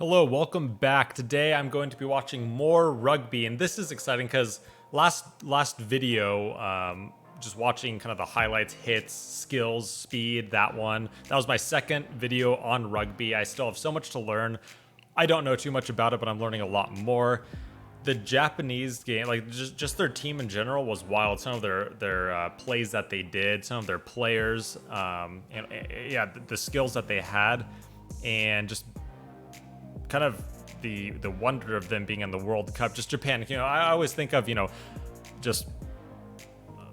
Hello, welcome back. Today I'm going to be watching more rugby, and this is exciting because last video, just watching kind of the highlights, hits, skills, speed, that was my second video on rugby. I still have so much to learn. I don't know too much about it, but I'm learning a lot more. The Japanese game, like just their team in general, was wild. Some of their plays that they did, some of their players, and yeah, the skills that they had, and just kind of the wonder of them being in the World Cup. Just Japan, I always think of, just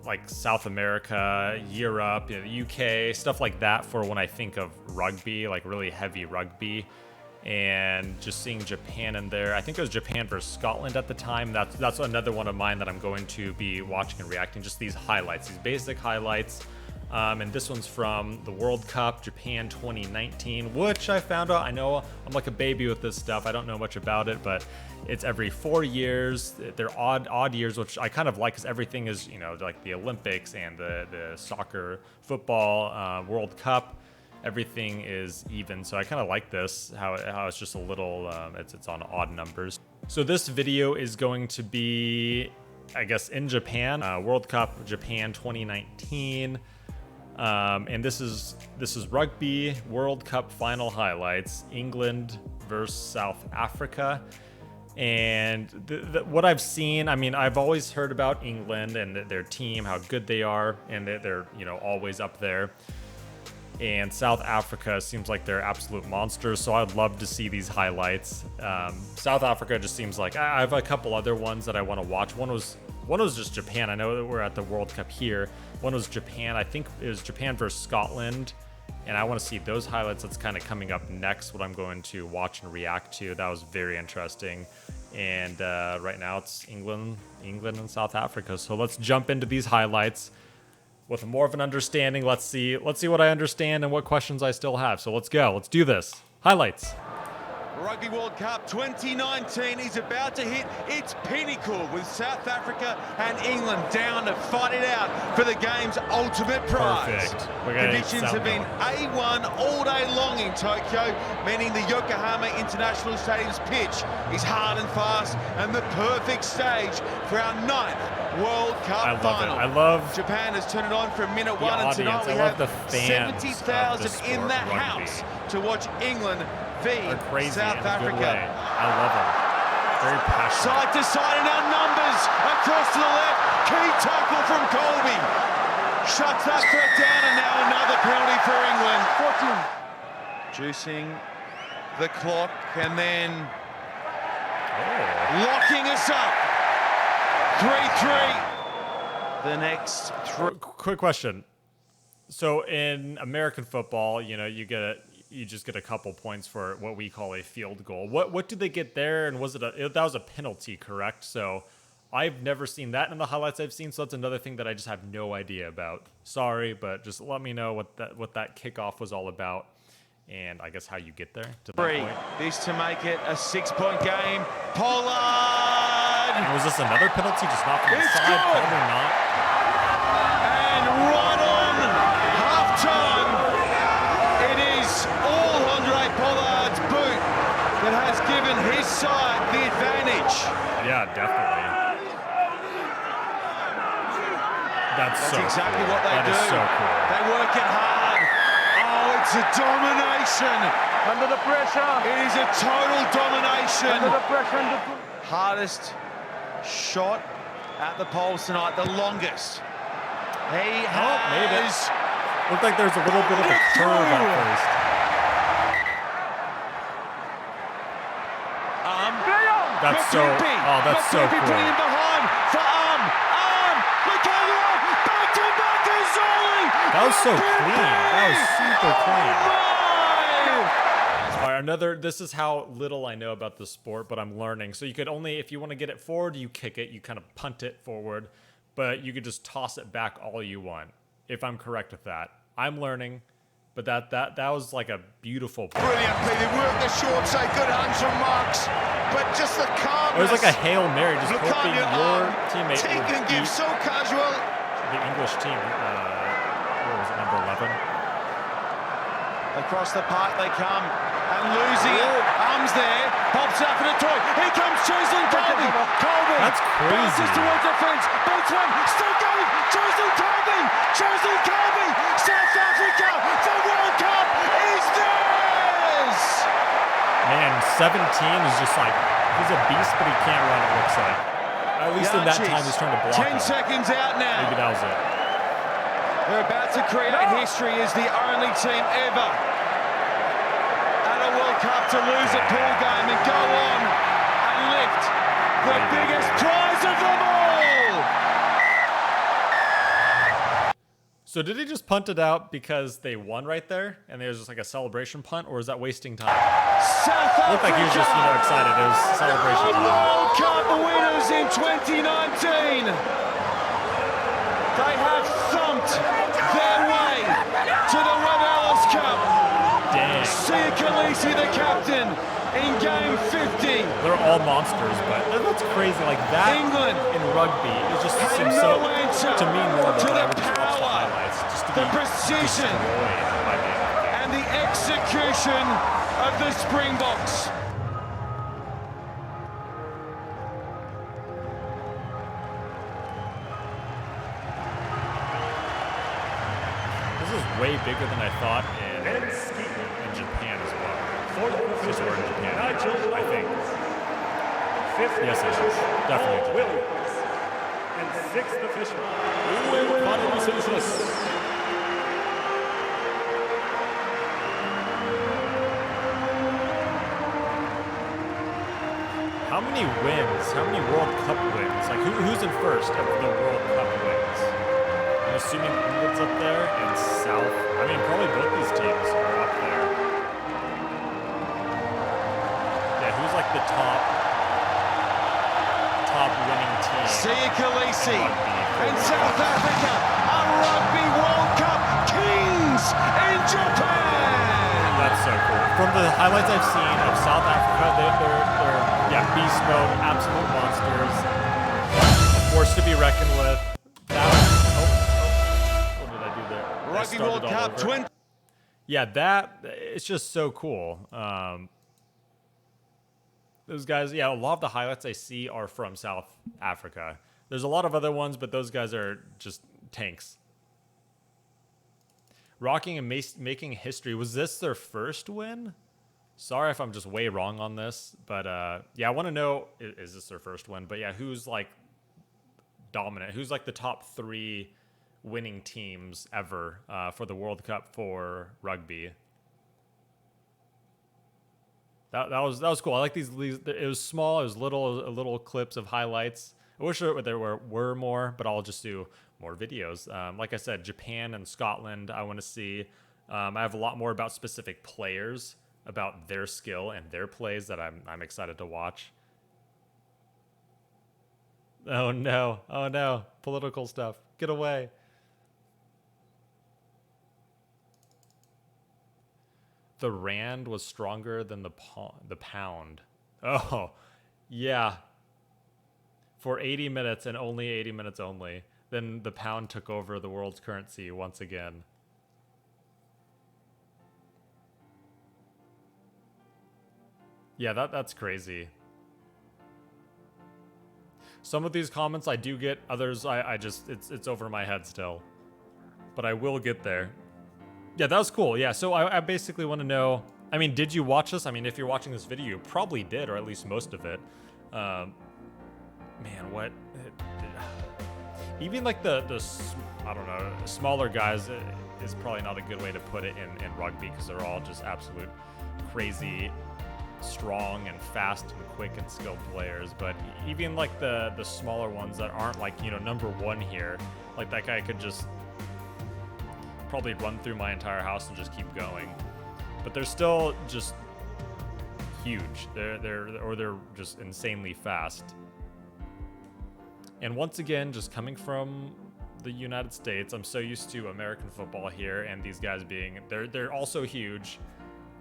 like South America, Europe, UK, stuff like that for when I think of rugby, like really heavy rugby. And just seeing Japan in there, I think it was Japan versus Scotland at the time. That's another one of mine that I'm going to be watching and reacting. Just these highlights, these basic highlights. And this one's from the World Cup, Japan 2019, which I found out. I know I'm like a baby with this stuff. I don't know much about it, but it's every 4 years. They're odd years, which I kind of like because everything is, like the Olympics and the soccer, football, World Cup. Everything is even, so I kind of like this, how it's just a little, it's on odd numbers. So this video is going to be, I guess, in Japan, World Cup Japan 2019, and this is Rugby World Cup final highlights, England versus South Africa. And what I've seen, I mean, I've always heard about England and their team, how good they are, and they're always up there. And South Africa seems like they're absolute monsters, so I'd love to see these highlights. South Africa just seems like I have a couple other ones that I want to watch. One was just Japan. I know that we're at the World Cup here. One was Japan. I think it was Japan versus Scotland, and I want to see those highlights. That's kind of coming up next. What I'm going to watch and react to. That was very interesting. And right now it's England and South Africa. So let's jump into these highlights with more of an understanding. Let's see what I understand and what questions I still have. So let's go. Let's do this. Highlights. Rugby World Cup 2019 is about to hit its pinnacle with South Africa and England down to fight it out for the game's ultimate prize. Perfect. Conditions have been A1 all day long in Tokyo, meaning the Yokohama International Stadium's pitch is hard and fast and the perfect stage for our 9th World Cup final. I love Japan has turned it on from minute one, and tonight we have 70,000 in that house to watch England v South Africa. I love them. Very passionate. Side to side in our numbers. Across to the left. Key tackle from Colby. Shuts that threat down, and now another penalty for England. 14. Juicing the clock, and then locking us up. 3-3. The next quick question. So in American football, you just get a couple points for what we call a field goal. What did they get there? And that was a penalty, correct? So I've never seen that in the highlights I've seen. So that's another thing that I just have no idea about. Sorry, but just let me know what that kickoff was all about, and I guess how you get there to that point. This to make it a 6-point game. Pollard. And was this another penalty? Just not from the side? Probably not. And right on halftime, it is all Andre Pollard's boot that has given his side the advantage. Yeah, definitely. That's so exactly cool. what they do. That is so cool. They work it hard. Oh, it's a domination. Under the pressure. It is a total domination. Under the pressure. Hardest shot at the poles tonight, the longest. He has... Looked like there's a little bit of a curve at first. That's so cool. Putting him behind for look at it, back to Zoli. That was so clean. That was super clean. All right, this is how little I know about the sport, but I'm learning. So you could only, if you want to get it forward, you kick it, you kind of punt it forward, but you could just toss it back all you want, if I'm correct with that. I'm learning, but that was like a beautiful play. Brilliantly, they work the short side, good hands from Marks, but just the calmness. It was like a Hail Mary, just hoping your teammate take would and give so casual. The English team, what was it, number 11? Across the park they come, and losing it. He's there, pops up for the toy. Here comes Cheslin Colby. Colby. That's crazy. Bounces towards the fence. Beats one. Still going. Cheslin Colby. Cheslin Colby. South Africa. The World Cup is theirs. Man, 17 is just like, he's a beast, but he can't run, it looks like. At least in that time, he's trying to block 10 him. seconds out now. Maybe that was it. They're about to create history as the only team ever at a World Cup to lose a pool game and go on and lift the biggest prize of them all. So did he just punt it out because they won right there? And there was just like a celebration punt, or is that wasting time? South Africa. Looked like he was just, excited. It was celebration time. World Cup winners in 2019. They have thumped their way to the Red Alice Cup. Dang. Sia Khaleesi, the captain, in game 50. They're all monsters, but that's crazy. Like that England in rugby, it just had seems no so, answer to me, more to than I the would just watch the power, highlights. Just to the be precision, destroyed by the end of the game. and the execution of the Springboks. This is way bigger than I thought in Japan as well. Since we're in Japan, I think. Yes, it is. Definitely Japan. And sixth official. How many wins? How many World Cup wins? Like who's in first of the World Cup wins? I'm assuming England's up there and South. I mean, probably both these teams are up there. Yeah, who's like the top winning team? Sia Khaleesi Rugby. and South Africa are Rugby World Cup kings in Japan. That's so cool. From the highlights I've seen of South Africa, they're beast mode, absolute monsters. A force to be reckoned with. What did I do there? I Rugby started World all Cup over. 20. Yeah, it's just so cool. Those guys, a lot of the highlights I see are from South Africa. There's a lot of other ones, but those guys are just tanks. Rocking and making history. Was this their first win? Sorry if I'm just way wrong on this, but I want to know, is this their first win? But yeah, who's like dominant? Who's like the top 3 winning teams ever for the World Cup for rugby? That was cool. I like these. It was small. It was little clips of highlights. I wish there were more, but I'll just do more videos. Like I said, Japan and Scotland, I want to see. I have a lot more about specific players, about their skill and their plays that I'm excited to watch. Oh no, political stuff. Get away. The rand was stronger than the pound. Oh, yeah. For 80 minutes and only 80 minutes only. Then the pound took over the world's currency once again. Yeah, that's crazy. Some of these comments I do get, others I just, it's over my head still. But I will get there. Yeah, that was cool. Yeah, so I basically want to know, I mean, did you watch this? I mean, if you're watching this video, you probably did, or at least most of it. Man, what? Even like the I don't know, smaller guys is probably not a good way to put it in rugby, because they're all just absolute crazy, strong and fast and quick and skilled players. But even like the smaller ones that aren't like, number 1 here, like that guy could just probably run through my entire house and just keep going. But they're still just huge. They're just insanely fast. And once again, just coming from the United States, I'm so used to American football here, and these guys they're also huge.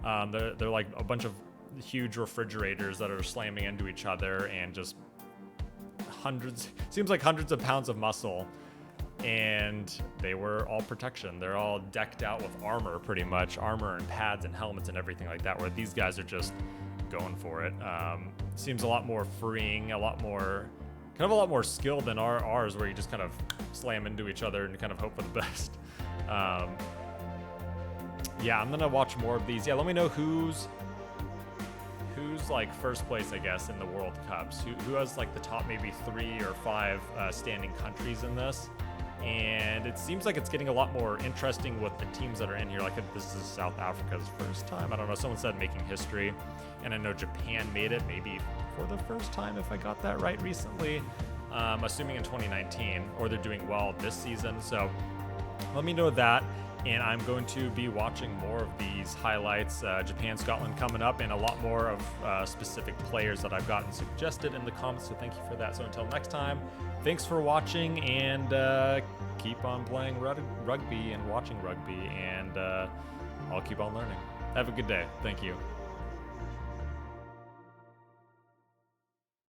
They're like a bunch of huge refrigerators that are slamming into each other, and just seems like hundreds of pounds of muscle. And they were all protection. They're all decked out with armor, pretty much. Armor and pads and helmets and everything like that, where these guys are just going for it. Seems a lot more freeing, a lot more skill than ours, where you just kind of slam into each other and kind of hope for the best. Yeah, I'm gonna watch more of these. Yeah, let me know who's like first place, I guess, in the World Cups. Who has like the top maybe 3 or 5 standing countries in this. And it seems like it's getting a lot more interesting with the teams that are in here. Like this is South Africa's first time. I don't know. Someone said making history, and I know Japan made it maybe for the first time, if I got that right recently. Assuming in 2019, or they're doing well this season. So let me know that. And I'm going to be watching more of these highlights, Japan, Scotland coming up, and a lot more of specific players that I've gotten suggested in the comments. So thank you for that. So until next time, thanks for watching, and keep on playing rugby and watching rugby, and I'll keep on learning. Have a good day. Thank you.